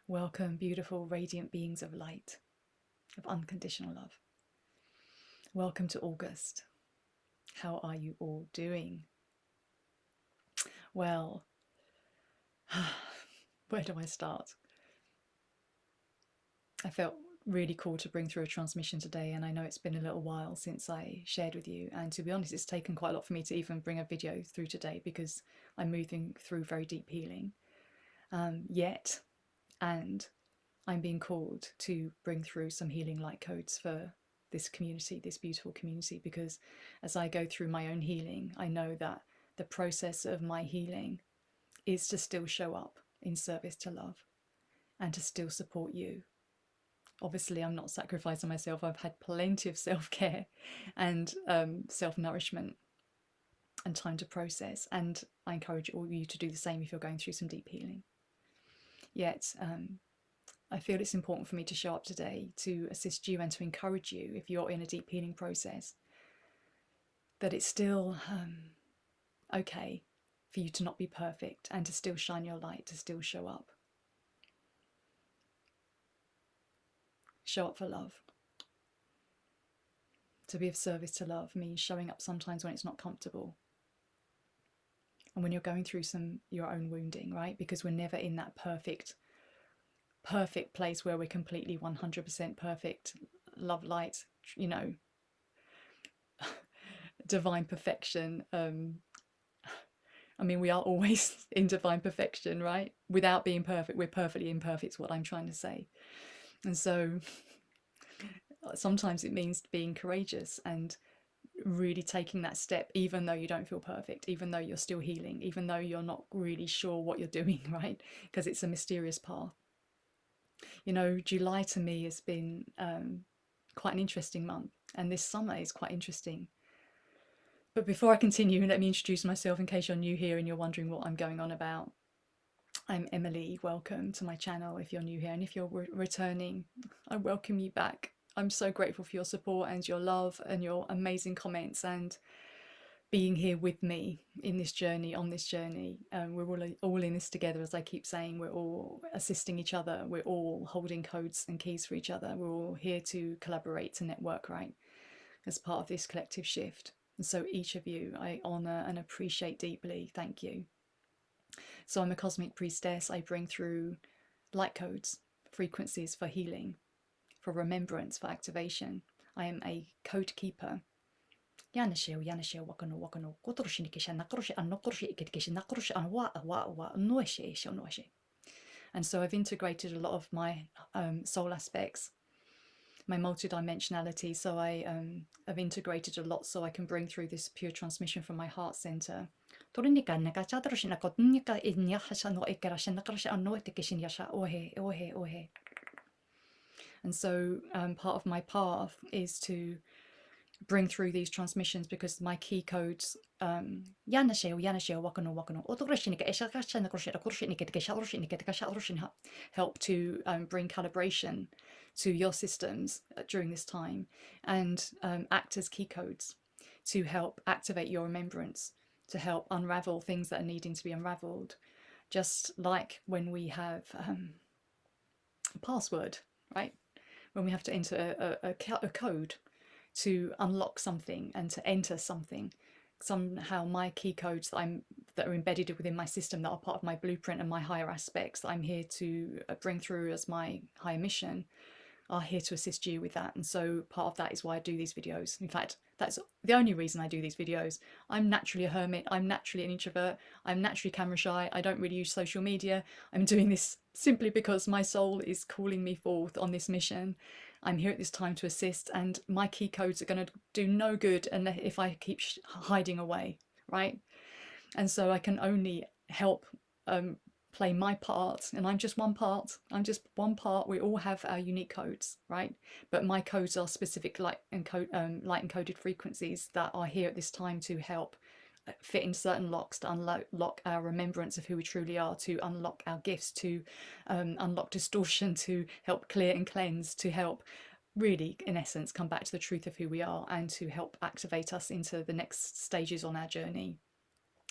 Welcome, beautiful, radiant beings of light, of unconditional love. Welcome to August. How are you all doing? Well, where do I start? I felt really cool to bring through a transmission today, and I know it's been a little while since I shared with you, and to be honest, it's taken quite a lot for me to even bring a video through today because I'm moving through very deep healing yet, and I'm being called to bring through some healing light codes for this community, this beautiful community, because as I go through my own healing, I know that the process of my healing is to still show up in service to love and to still support you. Obviously, I'm not sacrificing myself. I've had plenty of self-care and self-nourishment and time to process, and I encourage all of you to do the same if you're going through some deep healing. Yet I feel it's important for me to show up today to assist you and to encourage you if you're in a deep healing process, that it's still okay for you to not be perfect and to still shine your light, to still show up. Show up for love. To be of service to love means showing up sometimes when it's not comfortable. And when you're going through your own wounding, right? Because we're never in that perfect place where we're completely 100% perfect, love, light, divine perfection. I mean, we are always in divine perfection, right? Without being perfect, we're perfectly imperfect is what I'm trying to say. And so sometimes it means being courageous and really taking that step, even though you don't feel perfect, even though you're still healing, even though you're not really sure what you're doing, right? Because it's a mysterious path. July to me has been quite an interesting month, and this summer is quite interesting. But before I continue, let me introduce myself in case you're new here and you're wondering what I'm going on about. I'm Emily. Welcome to my channel if you're new here, and if you're returning, I welcome you back. I'm so grateful for your support and your love and your amazing comments and being here with me in this journey, on this journey. We're all in this together, as I keep saying. We're all assisting each other. We're all holding codes and keys for each other. We're all here to collaborate, to network, right, as part of this collective shift. And so each of you I honour and appreciate deeply. Thank you. So I'm a cosmic priestess. I bring through light codes, frequencies for healing, for remembrance, for activation. I am a code keeper. And so I've integrated a lot of my soul aspects, my multidimensionality. So I have integrated a lot so I can bring through this pure transmission from my heart center. And so part of my path is to bring through these transmissions because my key codes help to bring calibration to your systems during this time, and act as key codes to help activate your remembrance, to help unravel things that are needing to be unraveled. Just like when we have a password, right? When we have to enter a code to unlock something and to enter something, somehow my key codes that are embedded within my system, that are part of my blueprint and my higher aspects that I'm here to bring through as my higher mission, are here to assist you with that. And so part of that is why I do these videos. In fact, that's the only reason I do these videos. I'm naturally a hermit. I'm naturally an introvert. I'm naturally camera shy. I don't really use social media. I'm doing this simply because my soul is calling me forth on this mission. I'm here at this time to assist, and my key codes are going to do no good unless if I keep hiding away, right? And so I can only help play my part, and I'm just one part. We all have our unique codes, right? But my codes are specific light encoded frequencies that are here at this time to help fit in certain locks, to unlock our remembrance of who we truly are, to unlock our gifts, to unlock distortion, to help clear and cleanse, to help really, in essence, come back to the truth of who we are, and to help activate us into the next stages on our journey.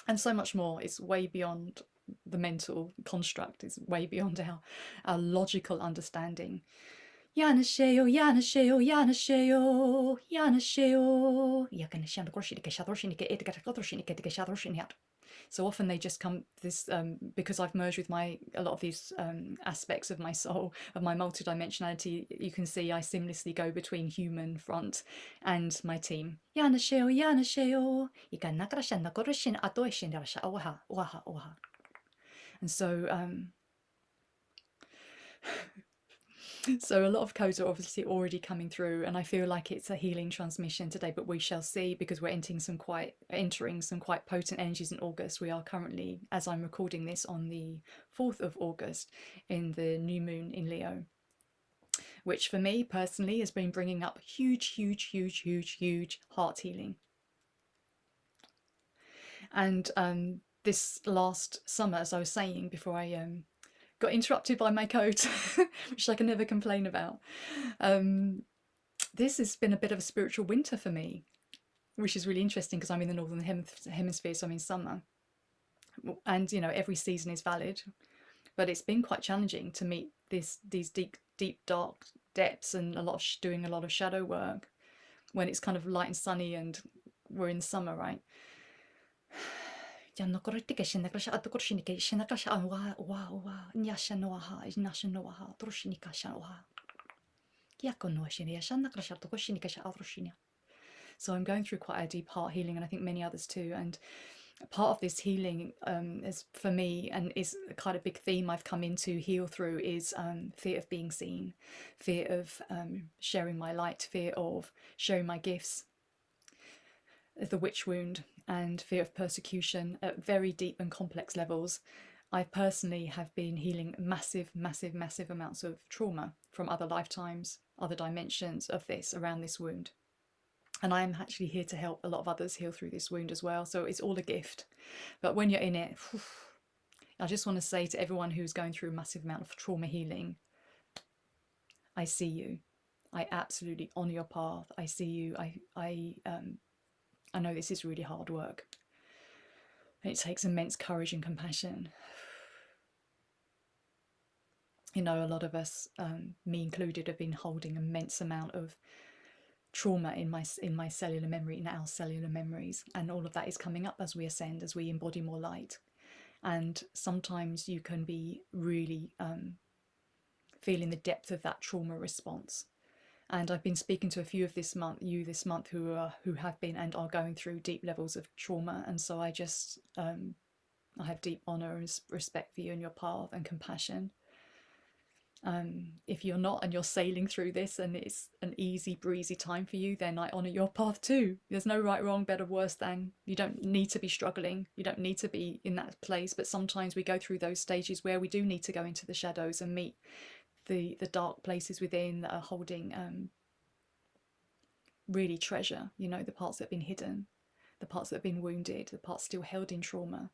And so much more. It's way beyond the mental construct. It's way beyond our logical understanding. Yanasheo, Yanasheo, Yanasheo, Yanasheo. So often they just come this because I've merged with a lot of these aspects of my soul, of my multidimensionality. You can see I seamlessly go between human front and my team. Yanasheo, Yanasheo. And so a lot of codes are obviously already coming through, and I feel like it's a healing transmission today, but we shall see, because we're entering some quite potent energies in August. We are currently, as I'm recording this, on the 4th of August in the new moon in Leo, which for me personally has been bringing up huge heart healing. And this last summer, as I was saying before I got interrupted by my code, which I can never complain about. This has been a bit of a spiritual winter for me, which is really interesting because I'm in the northern hemisphere, so I'm in summer. And, you know, every season is valid, but it's been quite challenging to meet these deep, dark depths and doing a lot of shadow work when it's kind of light and sunny and we're in summer, right? So I'm going through quite a deep heart healing, and I think many others too. And part of this healing is for me, and is kind of big theme I've come into heal through, is fear of being seen, fear of sharing my light, fear of sharing my gifts, the witch wound, and fear of persecution at very deep and complex levels. I personally have been healing massive amounts of trauma from other lifetimes, other dimensions of this, around this wound. And I am actually here to help a lot of others heal through this wound as well. So it's all a gift. But when you're in it, I just want to say to everyone who's going through a massive amount of trauma healing, I see you. I absolutely honour your path. I see you. I know this is really hard work. It takes immense courage and compassion. You know, a lot of us, me included, have been holding immense amount of trauma in my cellular memory, in our cellular memories, and all of that is coming up as we ascend, as we embody more light. And sometimes you can be really feeling the depth of that trauma response. And I've been speaking to a few of this month who have been and are going through deep levels of trauma, and so I just I have deep honor and respect for you and your path and compassion. If you're not, and you're sailing through this and it's an easy breezy time for you, then I honor your path too. There's no right, wrong, better, worse than. You don't need to be struggling, you don't need to be in that place, but sometimes we go through those stages where we do need to go into the shadows and meet the dark places within that are holding really treasure, you know, the parts that have been hidden, the parts that have been wounded, the parts still held in trauma.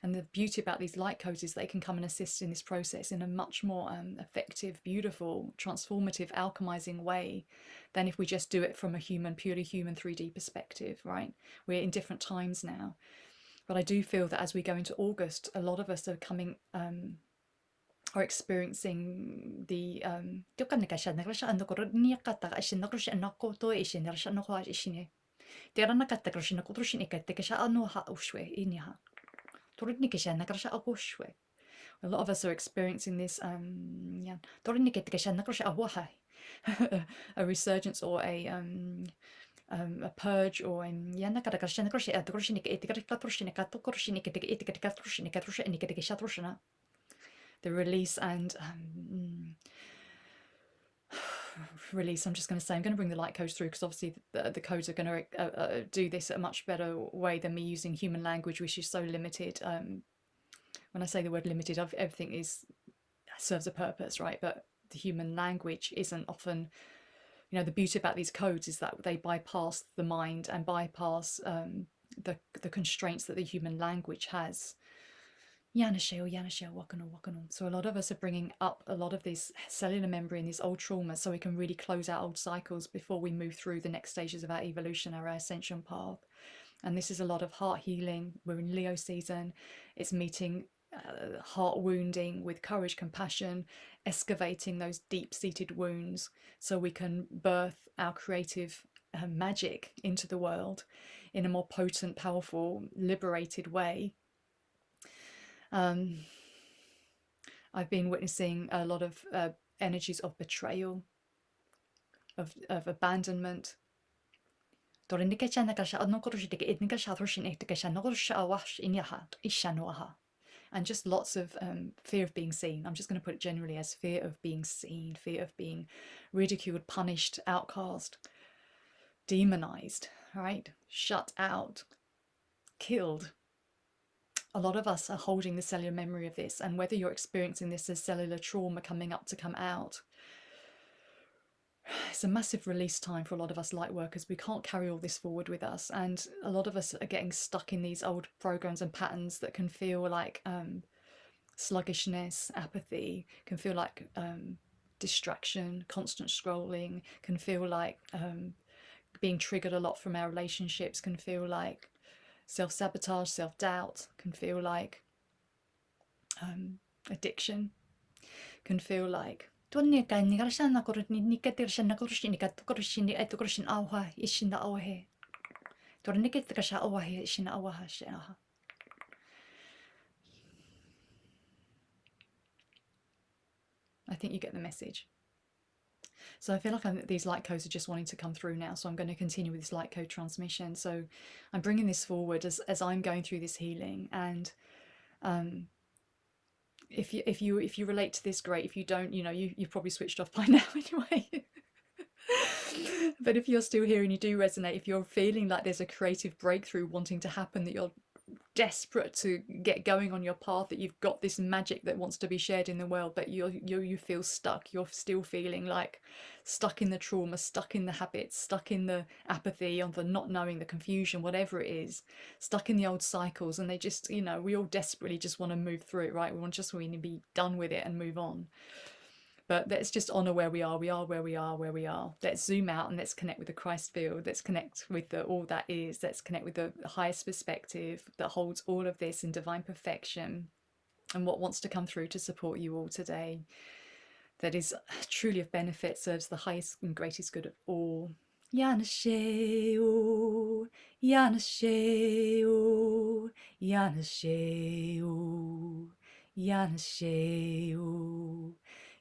And the beauty about these light codes is they can come and assist in this process in a much more effective, beautiful, transformative, alchemizing way than if we just do it from a purely human 3D perspective, right? We're in different times now. But I do feel that as we go into August, a lot of us are experiencing the a lot of us are experiencing this a resurgence or a purge, or the release and release. I'm just going to say, I'm going to bring the light codes through, because obviously the codes are going to do this a much better way than me using human language, which is so limited. When I say the word limited, everything serves a purpose, right? But the human language isn't often, you know, the beauty about these codes is that they bypass the mind and bypass the constraints that the human language has. So a lot of us are bringing up a lot of this cellular memory and these old traumas, so we can really close out old cycles before we move through the next stages of our evolution, our ascension path. And this is a lot of heart healing. We're in Leo season. It's meeting heart wounding with courage, compassion, excavating those deep-seated wounds so we can birth our creative magic into the world in a more potent, powerful, liberated way. I've been witnessing a lot of energies of betrayal, of abandonment. And just lots of fear of being seen. I'm just going to put it generally as fear of being seen, fear of being ridiculed, punished, outcast, demonized, right? Shut out, killed. A lot of us are holding the cellular memory of this, and whether you're experiencing this as cellular trauma coming up to come out, it's a massive release time for a lot of us light workers. We can't carry all this forward with us, and a lot of us are getting stuck in these old programs and patterns that can feel like sluggishness, apathy, can feel like distraction, constant scrolling, can feel like being triggered a lot from our relationships, can feel like self-sabotage, self-doubt, can feel like addiction, can feel like I think you get the message. So I feel like these light codes are just wanting to come through now. So I'm going to continue with this light code transmission. So I'm bringing this forward as I'm going through this healing. And if you relate to this, great. If you don't, you've probably switched off by now anyway. But if you're still here and you do resonate, if you're feeling like there's a creative breakthrough wanting to happen, that you're desperate to get going on your path, that you've got this magic that wants to be shared in the world, but you feel stuck, you're still feeling like stuck in the trauma, stuck in the habits, stuck in the apathy, on the not knowing, the confusion, whatever it is, stuck in the old cycles, and they just, we all desperately just want to move through it, right? We want to be done with it and move on. But let's just honor where we are where we are. Let's zoom out and let's connect with the Christ field. Let's connect with all that is. Let's connect with the highest perspective that holds all of this in divine perfection, and what wants to come through to support you all today, that is truly of benefit, serves the highest and greatest good of all. Yanasheo, Yanasheo, Yanasheo, Yanasheo,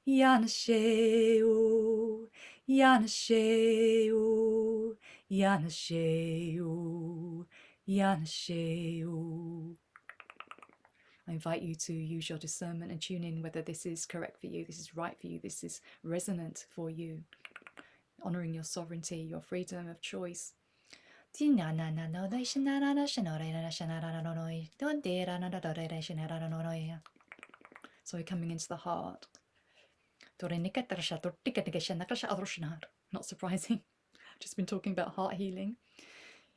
Yanasheo, Yanasheo, Yanasheo, Yanasheo. I invite you to use your discernment and tune in whether this is correct for you, this is right for you, this is resonant for you. Honoring your sovereignty, your freedom of choice. So we're coming into the heart. Not surprising. I've just been talking about heart healing.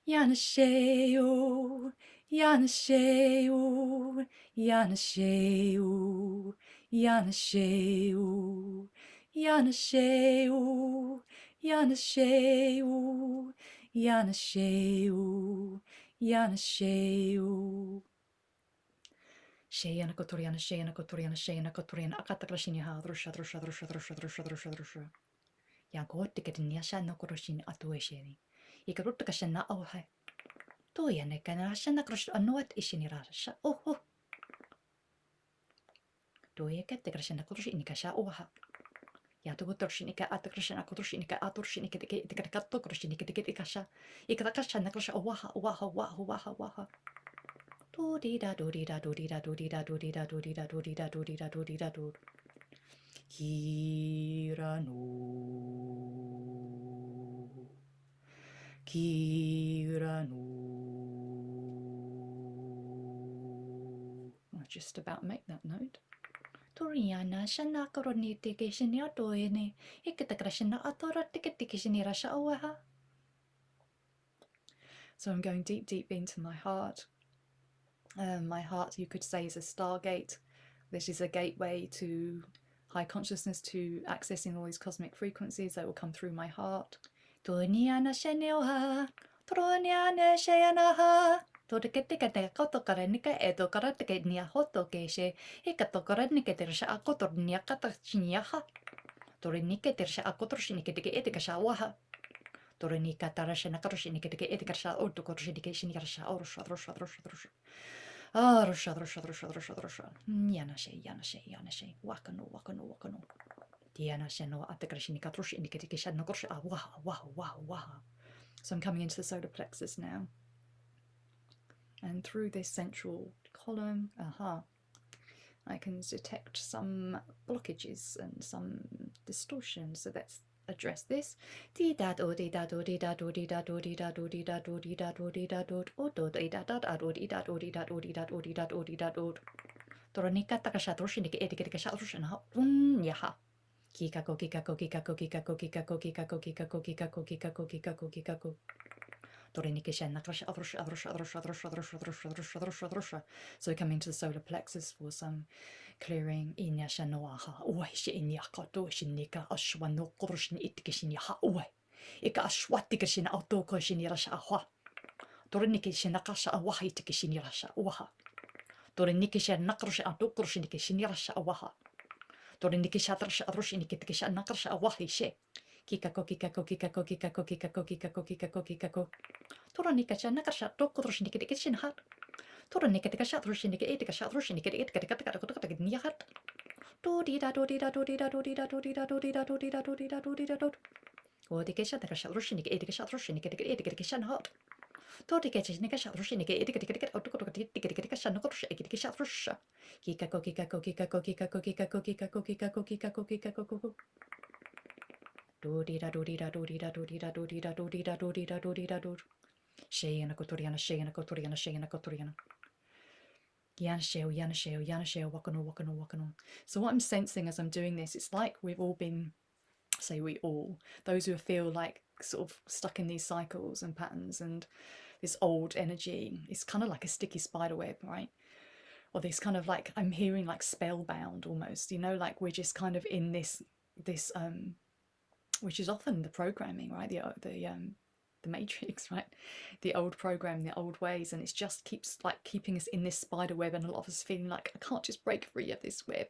Yanasheo, Yanasheo, Yanasheo, Yanasheo, Yanasheo, Yanasheo, Yanasheo, Yanasheo. Shayana Kotoriana, Shayana Kotoriana, Shayana Kotoriana, Akataklashinia, Drusha, Drusha, Drusha, Drusha, Drusha, Drusha, Drusha. Yagotikatinia Shana Koroshin Atuesheni. Ikarutakashana Ohe. Toyane Kanashana Krush Anoat Ishinirasha. Oh. Toyakatakashana Kurushinikasha Oha. Yatugutorshinika Atakrashana Kurushinika Aturshinika Kato Kurushinika Tikasha. Ikakashana Krusha Owaha, Waha, Waha, Waha, Waha. Do-dee-da, do-dee-da, do-dee-da, do-dee-da, do-dee-da, do-dee-da, do-dee-da, do-dee-da, do-dee-da, do. Kirano. Kirano. I'll just about make that note. Toriana shana koroni tikishini atoyene. Ikitakrashana atora tikitikishini rasha owaha. So I'm going deep, deep into my heart. My heart, you could say, is a stargate. This is a gateway to high consciousness, to accessing all these cosmic frequencies that will come through my heart. Toniana sheneoha, Troniana sheanaha, Toriketikate kotokarenika edokaratike nia hotokeshe, ekatokaraniketersha akotornia katachiniaha. Toriniketersha akotorshiniketike etikashawaha. Torinika tarashana karoshiniketike etikasha ortokorshinikeshinikarsha orusha drosha drosha drosha. Ah, drosha drosha drosha drosha drosha. Yanashe, yanashe, yanashe. Wakano, wakano, wakano. Dianashe no atekrashinikatroshiniketike shanakorsha awaha, waha, waha, waha. So I'm coming into the solar plexus now. And through this central column, I can detect some blockages and some distortions. So let's address this. So we come into the solar plexus for some clearing. Kikako kikako kikako kikako kikako kikako kikako kikako Toronikasha nakasha tokotroshinikidikishin hat. Toronikadikasha troshinikidikasha troshinikidikatikatakatakatakatakatakatniahat. Dodida dodida dodida dodida dodida dodida dodida dodida dodida dod. Odikasha nakasha troshinikidikasha troshinikidikashan hat. Todikasha nakasha troshinikidikatikatakatakatakatikatakasha nakotroshinikidikasha trosha. Kikako kikako kikako kikako kikako kikako kikako kikako kikako Dodida dodida dodida dodida dodida dodida dodida dodida dod. Shayana kotoriana, shayana kotoriana, shayana kotoriana. Yanasheo, yanasheo, yanasheo, wakano, wakano, wakano. So what I'm sensing as I'm doing this, it's like we've all been, say we all, those who feel like sort of stuck in these cycles and patterns and this old energy, it's kind of like a sticky spider web, right? Or this kind of like, I'm hearing like spellbound almost, you know, like we're just kind of in this which is often the programming, right? The matrix, right? The old program, the old ways, and it just keeps like keeping us in this spider web, and a lot of us feeling like I can't just break free of this web.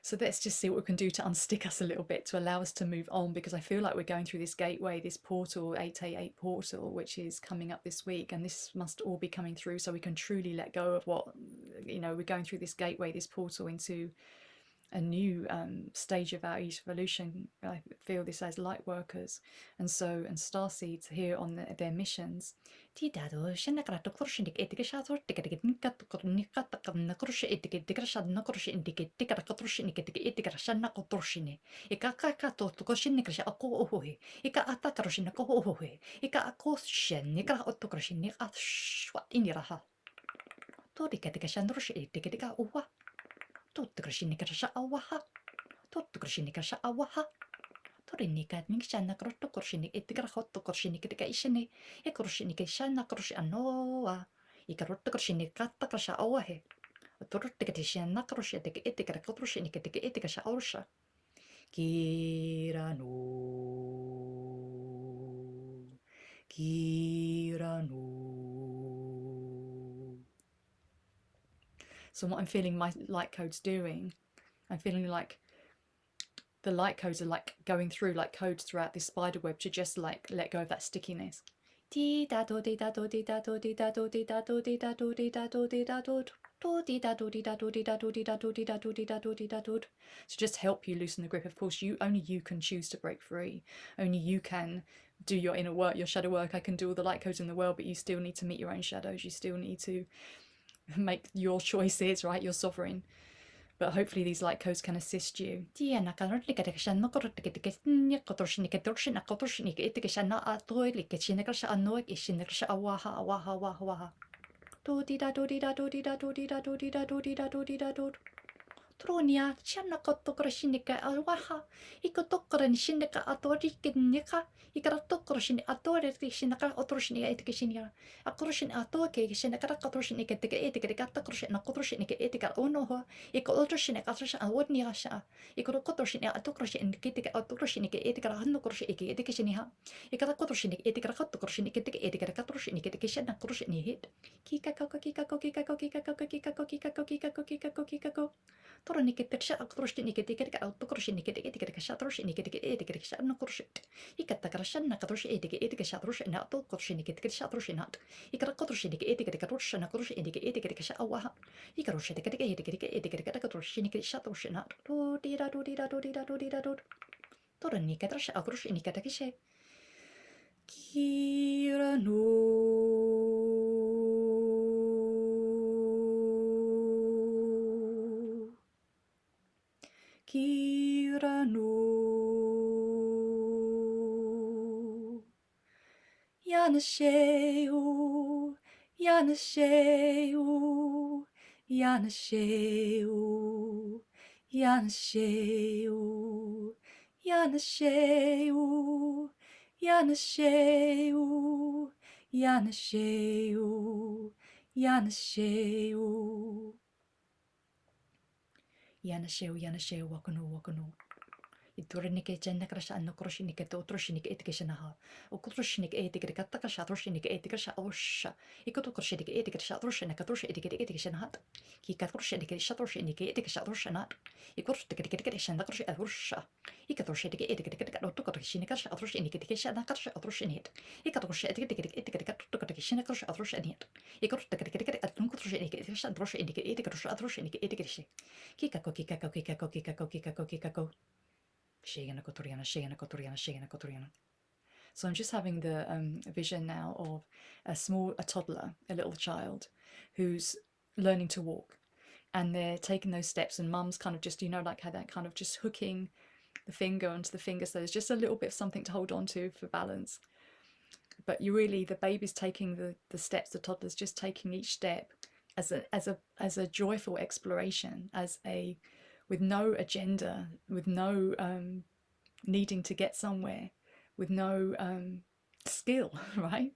So let's just see what we can do to unstick us a little bit to allow us to move on, because I feel like we're going through this gateway, this portal, 888 portal, which is coming up this week, and this must all be coming through so we can truly let go of what, you know, we're going through this gateway, this portal into a new stage of our evolution. I feel this as light workers, and starseeds here on their missions. Tottakrashinikasha awaha. Tottakrashinikasha awaha. Torinika nikshanna krotto korshinik itikrahotto korshinikitikaishini. E korshinikishanna korshi anoa. Ikarotta korshinikatta krasha awahe. Torottikatishana kroshitik itikra kotroshinikitiki itikasha orsha. Kirano. Kirano. So what I'm feeling my light codes doing, I'm feeling like the light codes are like going through like codes throughout this spider web to just like let go of that stickiness. To just help you loosen the grip. Of course, only you can choose to break free. Only you can do your inner work, your shadow work. I can do all the light codes in the world, but you still need to meet your own shadows. You still need to make your choices, right? You're sovereign. But hopefully these light codes can assist you. Tronia, Chanakotokra Shinika Alwaha, Ikotokra Shinika Atorikinika, Ikratokrosin Atorikishinaka, Otroshin Etikishinia, Akroshin Atoke, Shinaka Katroshin Etikatokrosin, Akotroshin Etika Onoho, Ikotroshin Katroshin Awodniasha, Ikotroshin Atokrosin Kitika Autokroshin Etika Hanokrosin Etikishinia, Ikatakotroshin Etikatokrosin Etikatokrosin Etikishan Kroshin hit. Kikako, Kikako, Kikako, Kikako, Kikako, Kikako, Kikako, Kikako, Kikako. Toroniketteksha aktoroshiniketiketika autokoroshiniketiketikasha atoroshiniketiketikasha nokorshit. Ikattakarashanna katorshietiketiketikasha atorshina autokoroshiniketiketikasha atoroshinat. Ikarakotorshiniketiketikatorshana koroshiniketiketikasha awaha. Ikaroshiniketiketiketiketikasha atoroshinat. Dodira dodira dodira dodira dod. Toroniketrasha akoroshiniketakishe. Kirano. Kirano Yanasheu Yanasheu Yanasheu Yanasheu Yanasheu Yanasheu Yanasheu Yanasheu Yanasheu, Yanasheu, Wakano, Wakano. Itorinike Jennakrasha and Nokroshinik at Otroshinik Etikashanaha, Okroshinik Etikataka, Roshinik Etikasha Osha, Ikotokoshinik Etikasha Roshan, Katrosh Etikashanat, Kikatroshinik Shatroshinik Etikashanat, Ikotikation Nakrosh Rosha, Ikatoshinik Etikat Otokoshinikasha Roshinik Etikashanakash Roshinit, Ikatoshinik Etikatokashinakash Roshanit, Ikotik at Nunkoshinik Roshinik Etikasha Roshinik Etikashi. Kikako, Kikako, Kikako, Kikako, Kikako, Kikako. Shigana Kotoriana, Shigana Kotoriana, Shigana Kotoriana. So I'm just having the vision now of a toddler, a little child, who's learning to walk. And they're taking those steps, and mum's kind of just, like how that kind of just hooking the finger onto the finger. So there's just a little bit of something to hold on to for balance. But the baby's taking the steps, the toddler's just taking each step as a joyful exploration, with no agenda, with no needing to get somewhere, with no skill, right?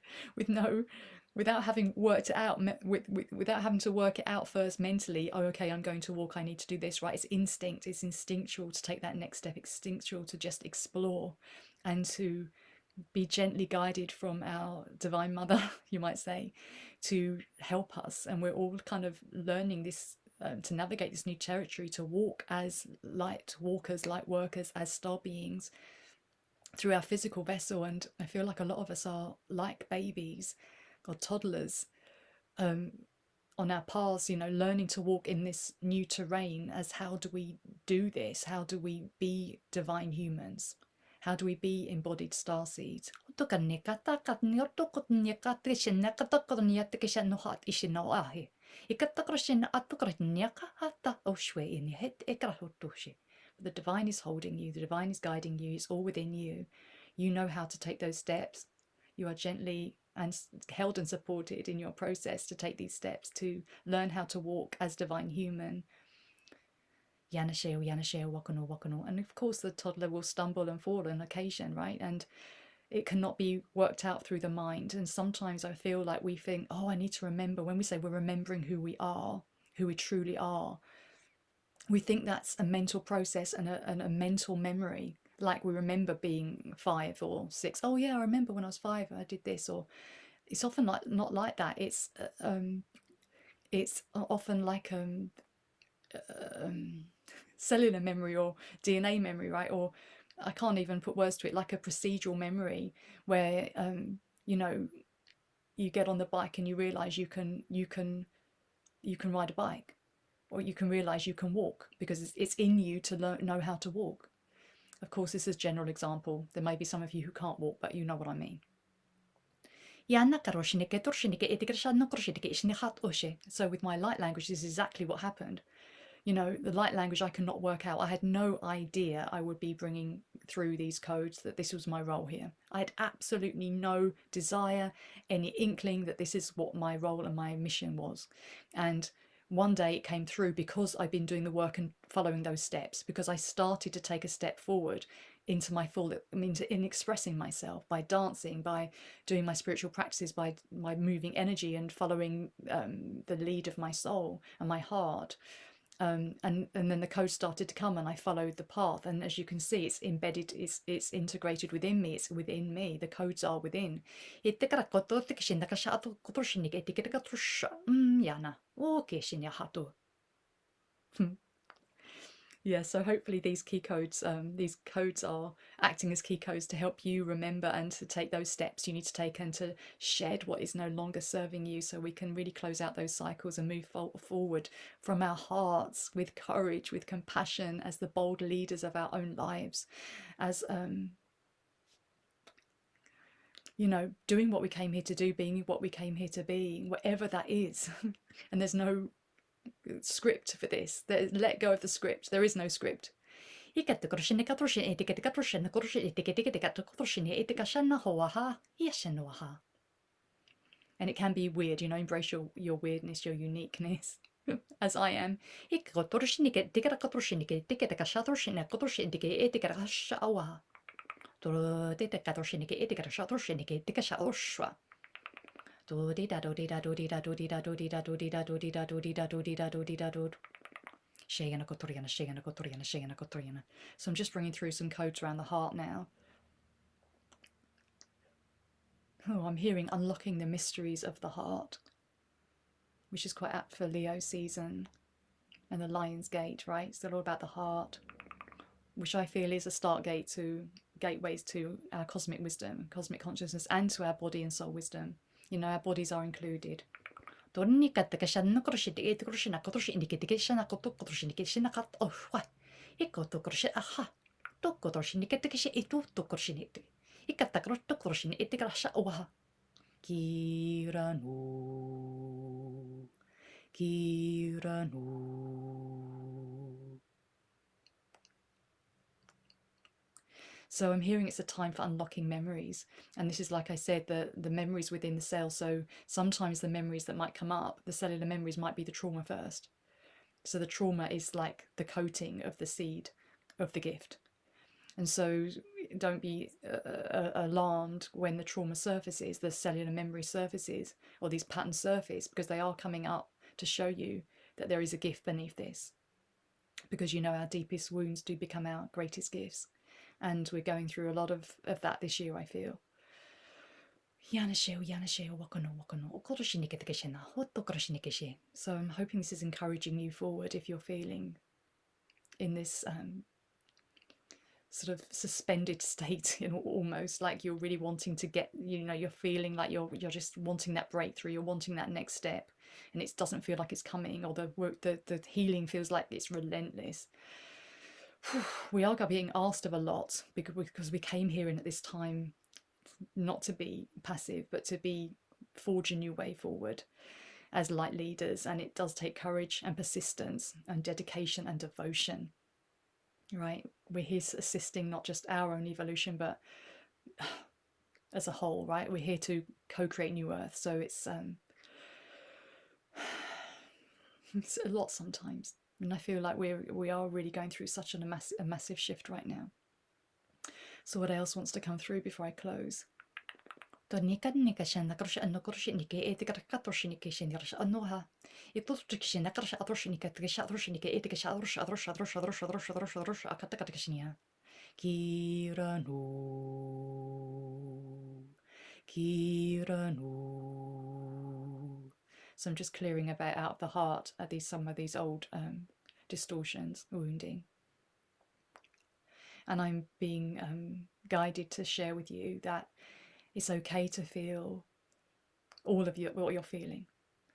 Without having worked it out, without having to work it out first mentally. Oh, okay, I'm going to walk. I need to do this, right? It's instinct. It's instinctual to take that next step. Instinctual to just explore, and to be gently guided from our divine mother, you might say, to help us. And we're all kind of learning this to navigate this new territory, to walk as light walkers, light workers, as star beings through our physical vessel. And I feel like a lot of us are like babies or toddlers on our paths, learning to walk in this new terrain. As how do we do this? How do we be divine humans? How do we be embodied starseeds? The divine is holding you, the divine is guiding you, it's all within you. You know how to take those steps. You are gently and held and supported in your process to take these steps, to learn how to walk as divine human. Yanasheo, Yanasheo, Wakano, Wakano. And of course, the toddler will stumble and fall on occasion, right? And it cannot be worked out through the mind. And sometimes I feel like we think, oh, I need to remember. When we say we're remembering who we are, who we truly are, we think that's a mental process and a mental memory. Like we remember being 5 or 6. Oh yeah, I remember when I was 5, I did this. Or it's often not like that. It's often like cellular memory or DNA memory, right? Or I can't even put words to it, like a procedural memory where you get on the bike and you realize you can ride a bike, or you can realize you can walk because it's in you to know how to walk. Of course, this is a general example. There may be some of you who can't walk, but you know what I mean. So with my light language, this is exactly what happened. The light language I cannot work out. I had no idea I would be bringing through these codes, that this was my role here. I had absolutely no desire, any inkling that this is what my role and my mission was. And one day it came through because I've been doing the work and following those steps, because I started to take a step forward into my full, in expressing myself by dancing, by doing my spiritual practices, by moving energy and following the lead of my soul and my heart. And then the code started to come and I followed the path, and as you can see, it's embedded, it's integrated within me, it's within me, the codes are within. Yeah, so hopefully these key codes, these codes are acting as key codes to help you remember and to take those steps you need to take and to shed what is no longer serving you, so we can really close out those cycles and move forward from our hearts with courage, with compassion, as the bold leaders of our own lives, as you know, doing what we came here to do, being what we came here to be, whatever that is. And there's no script for this. Let go of the script. There is no script. And it can be weird, you know, embrace your weirdness, your uniqueness, as I am. So I'm just bringing through some codes around the heart now. Oh, I'm hearing unlocking the mysteries of the heart, which is quite apt for Leo season and the Lion's Gate, right? It's all about the heart, which I feel is a start gate to gateways to our cosmic wisdom, cosmic consciousness, and to our body and soul wisdom. You know, our bodies are included. So I'm hearing it's a time for unlocking memories. And this is, like I said, the memories within the cell. So sometimes the memories that might come up, the cellular memories, might be the trauma first. So the trauma is like the coating of the seed of the gift. And so don't be alarmed when the trauma surfaces, the cellular memory surfaces, or these patterns surface, because they are coming up to show you that there is a gift beneath this. Because, you know, our deepest wounds do become our greatest gifts. And we're going through a lot of that this year, I feel. So I'm hoping this is encouraging you forward if you're feeling in this sort of suspended state, you know, almost like you're really wanting to get, you know, you're feeling like you're just wanting that breakthrough, you're wanting that next step, and it doesn't feel like it's coming, or the healing feels like it's relentless. We are being asked of a lot because we came here in at this time not to be passive, but to be forge a new way forward as light leaders. And it does take courage and persistence and dedication and devotion, right? We're here assisting not just our own evolution, but as a whole, right? We're here to co-create new earth. So it's a lot sometimes. And I feel like we are really going through such a massive shift right now. So what else wants to come through before I close? So I'm just clearing out of the heart some of these old distortions, wounding. And I'm being guided to share with you that it's okay to feel all of what you're feeling,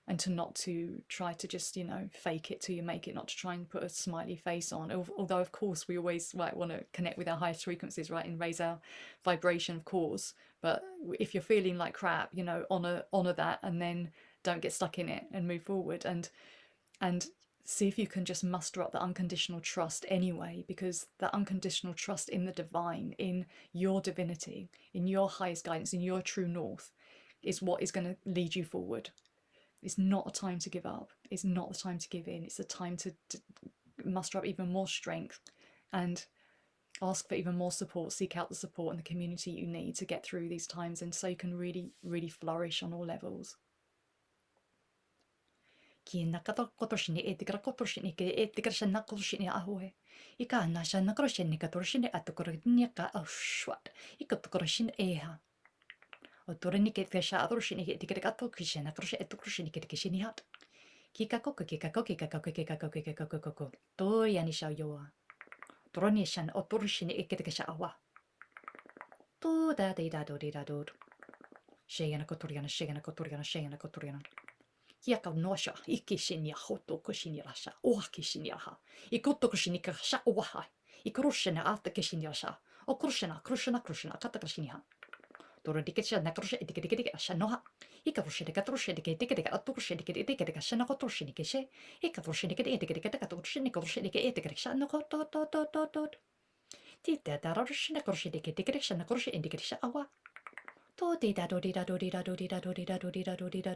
and to not to try to just, you know, fake it till you make it, not to try and put a smiley face on. Although, of course, we always want to connect with our highest frequencies, right, and raise our vibration, of course. But if you're feeling like crap, you know, honor that, and then don't get stuck in it and move forward, and see if you can just muster up the unconditional trust anyway, because that unconditional trust in the divine, in your divinity, in your highest guidance, in your true north, is what is going to lead you forward. It's not a time to give up. It's not the time to give in. It's a time to muster up even more strength and ask for even more support. Seek out the support and the community you need to get through these times, and so you can really, really flourish on all levels. Ki nakata kotoshini etikara kotoshini ke etikara shana kotoshini ahoe. Ika na shana kotoshini katoshini atokorini ka ashwat. Ika tokoroshin eha. Otorini ke tesha adoshini etikara kato kishena kroshe etokoshini ke kishini hat. Kika koko kika koko kika koko kika koko kika koko koko. To yani shao yoa. Toroni shan otoroshini etikara sha awa. To da da do. Shayana kotoriana shayana kotoriana shayana kotoriana. Kiaka noasha, ikishinia hoto kushinirasha, oha kishiniaha, ikoto kushinikasha oha, ikrushena after kishinirasha, o krushena, kata krishiniha. Doro diketcha nakrusha etiketiketikasha noha, ikarushedikatrushedik aturushedikashana kotrushenikeshe, ikarushediketiketiketikatokrushenikorusheniketiketikasha no to. Tita darushena korusheniketiketikasha nakorushenikesha awa. To dida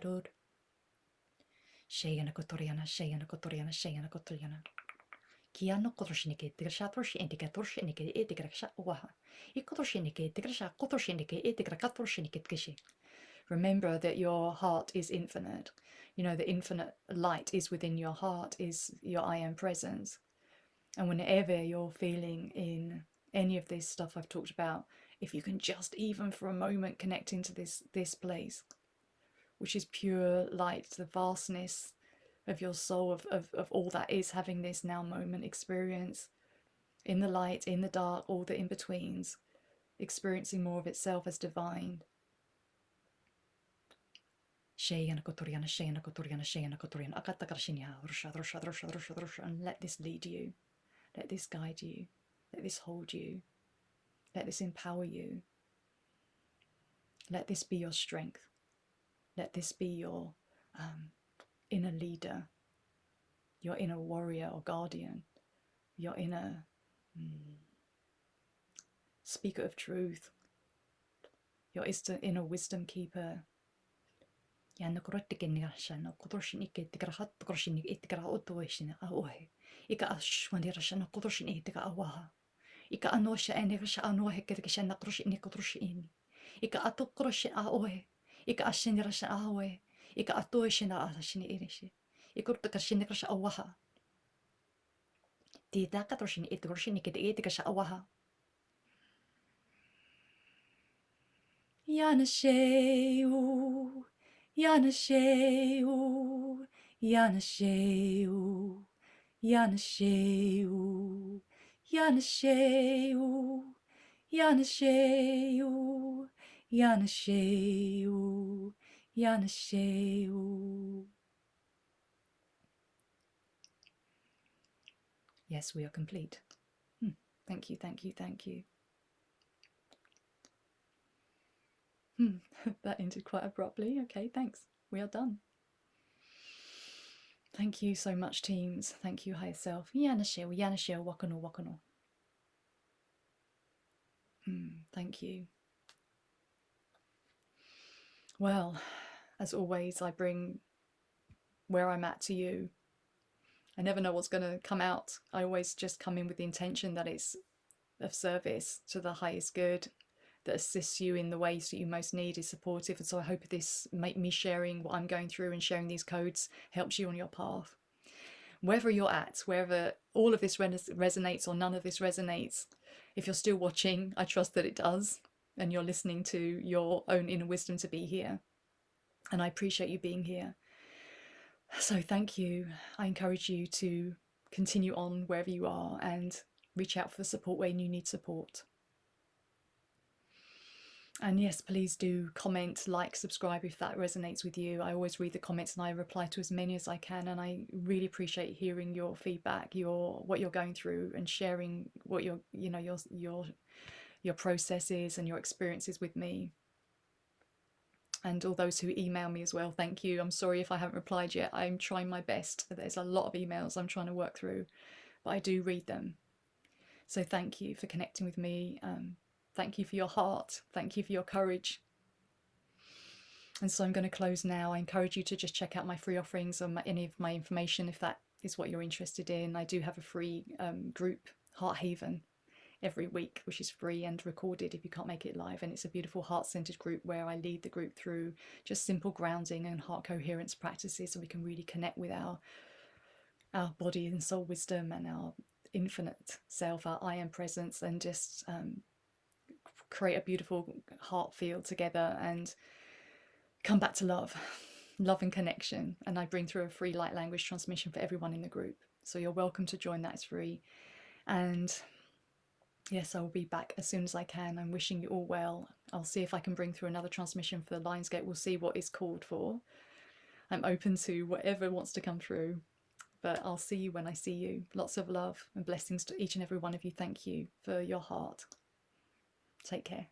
do. Shayana kotoriana. Kiano kotorshinike, tigrashatorsh, indicatorsh, indicate etigrasha waha. Ikotorshinike, tigrasha, kotorshinike, etigrakatorshiniket kishi. Remember that your heart is infinite. You know, the infinite light is within your heart, is your I am presence. And whenever you're feeling in any of this stuff I've talked about, if you can just even for a moment connect into this place, which is pure light, the vastness of your soul, of all that is having this now moment experience, in the light, in the dark, all the in-betweens, experiencing more of itself as divine. And let this lead you, let this guide you, let this hold you, let this empower you, let this be your strength, let this be your inner leader, your inner warrior or guardian, your inner speaker of truth, your inner wisdom keeper. Ika anosha enerasha anohe kerkishana kroshin nikotroshin. Ika atokroshin aoe. Ika ashinirasha aoe. Ika atoishina ashin irishi. Ikurtakashin krasha awaha. Tita katroshin itroshin nikidikasha awaha. Yanasheu. Yanasheu. Yanasheu. Yanasheu. Yanasheu, Yanasheu, Yanasheu, Yanasheu. Yes, we are complete. Thank you. That ended quite abruptly. Okay, thanks. We are done. Thank you so much, teams. Thank you, higher self. Yanasheu, wakano. Thank you. Well, as always, I bring where I'm at to you. I never know what's going to come out. I always just come in with the intention that it's of service to the highest good, that assists you in the ways that you most need, is supportive. And so I hope this me sharing what I'm going through and sharing these codes helps you on your path. Wherever you're at, wherever all of this resonates or none of this resonates, if you're still watching, I trust that it does, and you're listening to your own inner wisdom to be here. And I appreciate you being here. So thank you. I encourage you to continue on wherever you are and reach out for the support when you need support. And yes, please do comment, like, subscribe if that resonates with you. I always read the comments and I reply to as many as I can, and I really appreciate hearing your feedback, what you're going through, and sharing what your processes and your experiences with me. And all those who email me as well, thank you. I'm sorry if I haven't replied yet. I'm trying my best. There's a lot of emails I'm trying to work through, but I do read them. So thank you for connecting with me. Thank you for your heart. Thank you for your courage. And so I'm going to close now. I encourage you to just check out my free offerings or any of my information if that is what you're interested in. I do have a free group, Heart Haven, every week, which is free and recorded if you can't make it live. And it's a beautiful heart-centered group where I lead the group through just simple grounding and heart coherence practices so we can really connect with our body and soul wisdom and our infinite self, our I am presence, and just create a beautiful heart field together and come back to love and connection. And I bring through a free light language transmission for everyone in the group. So you're welcome to join. That's free. And yes, I will be back as soon as I can. I'm wishing you all well. I'll see if I can bring through another transmission for the Lionsgate. We'll see what is called for. I'm open to whatever wants to come through, but I'll see you when I see you. Lots of love and blessings to each and every one of you. Thank you for your heart. Take care.